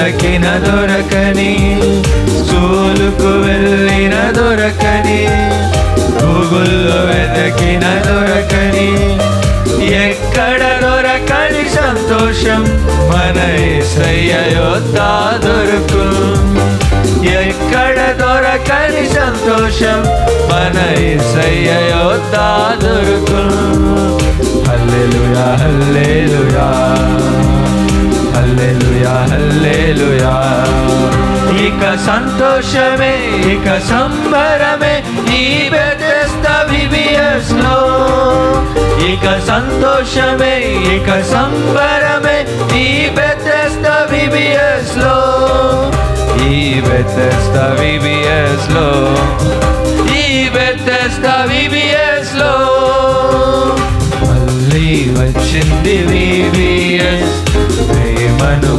వెదకిన దొరకని, స్కూలుకు వెళ్ళిన దొరకని, గూగుల్లో వెదకిన దొరకని, ఎక్కడ దొరకని సంతోషం మన యేసయ్య యొద్ద దొరుకు. ఎక్కడ దొరకని సంతోషం మన యేసయ్య యొద్ద దొరుకు. హల్లెలూయా హల్లెలూయా హల్లెలూయా హల్లెలూయా. ఇక సంతోషమే ఇక సంబరమే ఈ బెతెస్దా VBS లో. ఇక సంతోషమే ఇక సంబరమే ఈ బెతెస్దా VBS లో. ఈ బెతెస్దా VBS లో, ఈ బెతెస్దా VBS లో. మళ్ళీ వచ్చింది VBS ప్రేమను